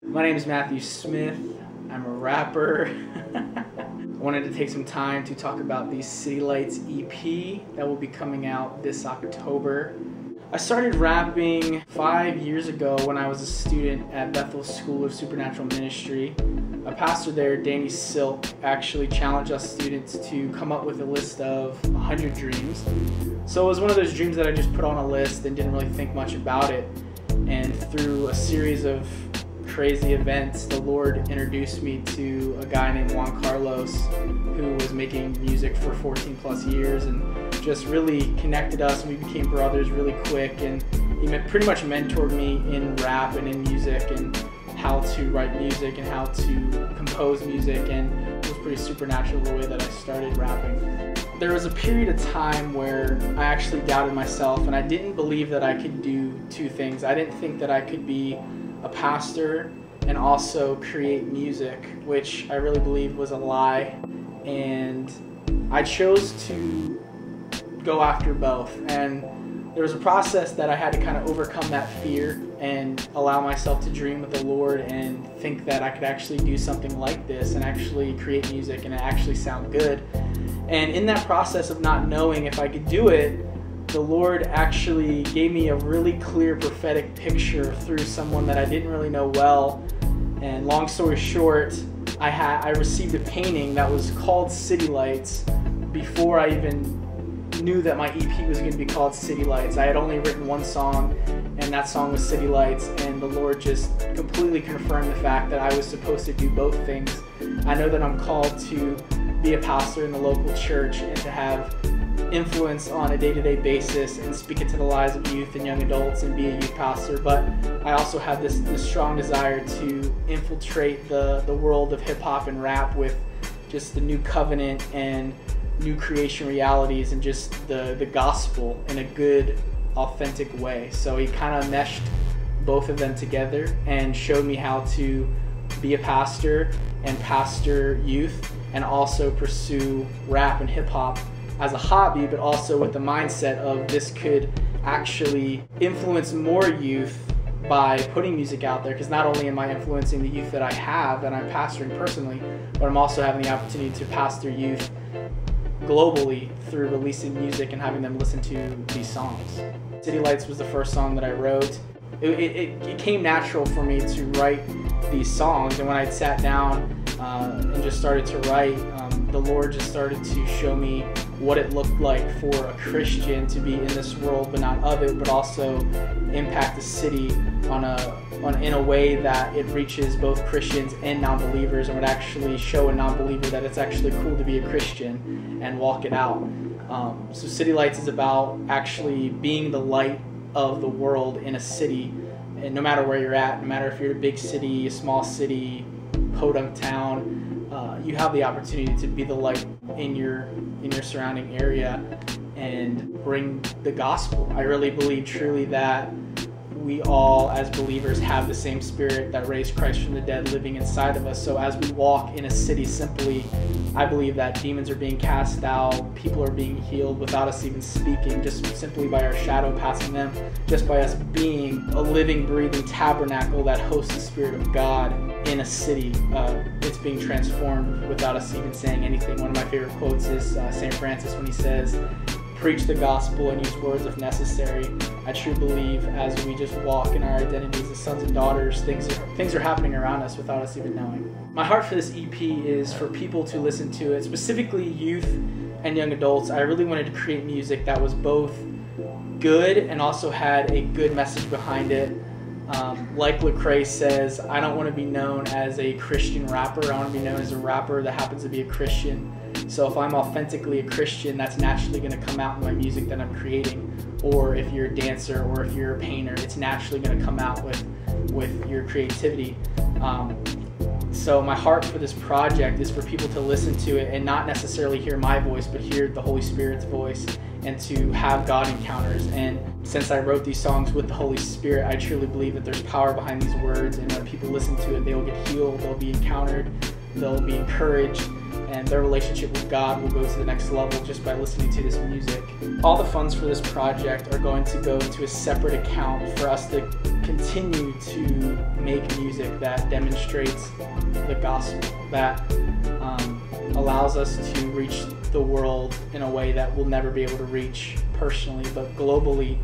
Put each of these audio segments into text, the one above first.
My name is Matthew Smith. I'm a rapper. I wanted to take some time to talk about the City Lights EP that will be coming out this October. I started rapping 5 years ago when I was a student at Bethel School of Supernatural Ministry. A pastor there, Danny Silk, actually challenged us students to come up with a list of 100 dreams. So it was one of those dreams that I just put on a list and didn't really think much about it. And through a series of crazy events, the Lord introduced me to a guy named Juan Carlos who was making music for 14 plus years and just really connected us, and we became brothers really quick. And he pretty much mentored me in rap and in music and how to write music and how to compose music, and it was pretty supernatural the way that I started rapping. There was a period of time where I actually doubted myself, and I didn't believe that I could do two things. I didn't think that I could be a pastor and also create music, which I really believed was a lie, and I chose to go after both. And there was a process that I had to kind of overcome that fear and allow myself to dream with the Lord and think that I could actually do something like this and actually create music and it actually sound good. And in that process of not knowing if I could do it, the Lord actually gave me a really clear prophetic picture through someone that I didn't really know well. And long story short, I received a painting that was called City Lights before I even knew that my EP was going to be called City Lights. I had only written one song, and that song was City Lights, and the Lord just completely confirmed the fact that I was supposed to do both things. I know that I'm called to be a pastor in the local church and to have influence on a day-to-day basis and speak into the lives of youth and young adults and be a youth pastor, but I also have this strong desire to infiltrate the world of hip-hop and rap with just the new covenant and new creation realities and just the gospel in a good, authentic way. So he kind of meshed both of them together and showed me how to be a pastor and pastor youth and also pursue rap and hip-hop as a hobby, but also with the mindset of this could actually influence more youth by putting music out there, because not only am I influencing the youth that I have, that I'm pastoring personally, but I'm also having the opportunity to pastor youth globally through releasing music and having them listen to these songs. City Lights was the first song that I wrote. It came natural for me to write these songs, and when I sat down and just started to write, the Lord just started to show me what it looked like for a Christian to be in this world but not of it, but also impact the city in a way that it reaches both Christians and non-believers, and would actually show a non-believer that it's actually cool to be a Christian and walk it out. So City Lights is about actually being the light of the world in a city, and no matter where you're at, no matter if you're in a big city, a small city, podunk town, you have the opportunity to be the light in your surrounding area and bring the gospel. I really believe truly that we all as believers have the same spirit that raised Christ from the dead living inside of us. So as we walk in a city simply, I believe that demons are being cast out, people are being healed without us even speaking, just simply by our shadow passing them, just by us being a living, breathing tabernacle that hosts the Spirit of God in a city. It's being transformed without us even saying anything. One of my favorite quotes is St. Francis when he says, "Preach the gospel and use words if necessary." I truly believe as we just walk in our identities as sons and daughters, things are happening around us without us even knowing. My heart for this EP is for people to listen to it, specifically youth and young adults. I really wanted to create music that was both good and also had a good message behind it. Like Lecrae says, I don't want to be known as a Christian rapper. I want to be known as a rapper that happens to be a Christian. So if I'm authentically a Christian, that's naturally going to come out in my music that I'm creating. Or if you're a dancer or if you're a painter, it's naturally going to come out with your creativity. So my heart for this project is for people to listen to it and not necessarily hear my voice, but hear the Holy Spirit's voice and to have God encounters. And since I wrote these songs with the Holy Spirit, I truly believe that there's power behind these words, and when people listen to it, they will get healed, they'll be encountered, they'll be encouraged, and their relationship with God will go to the next level just by listening to this music. All the funds for this project are going to go into a separate account for us to continue to make music that demonstrates the gospel, that allows us to reach the world in a way that we'll never be able to reach personally, but globally,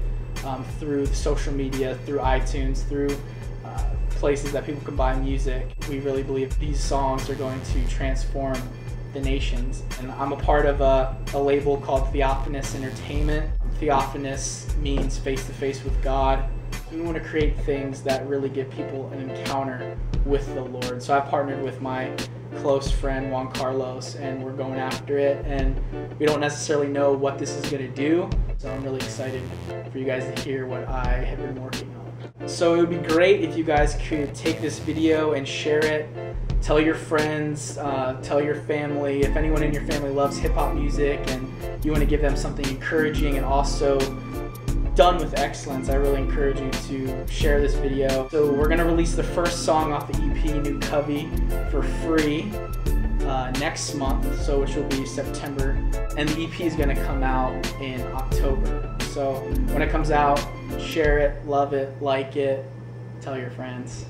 through social media, through iTunes, through places that people can buy music. We really believe these songs are going to transform the nations. And I'm a part of a label called Theophanous Entertainment. Theophanous means face-to-face with God. We want to create things that really give people an encounter with the Lord. So I partnered with my close friend Juan Carlos, and we're going after it, and we don't necessarily know what this is going to do, so I'm really excited for you guys to hear what I have been working on. So it would be great if you guys could take this video and share it, tell your friends, tell your family. If anyone in your family loves hip-hop music and you want to give them something encouraging and also done with excellence, I really encourage you to share this video. So we're going to release the first song off the EP, New Covey, for free next month, which will be September, and the EP is going to come out in October. So when it comes out, share it, love it, like it, tell your friends.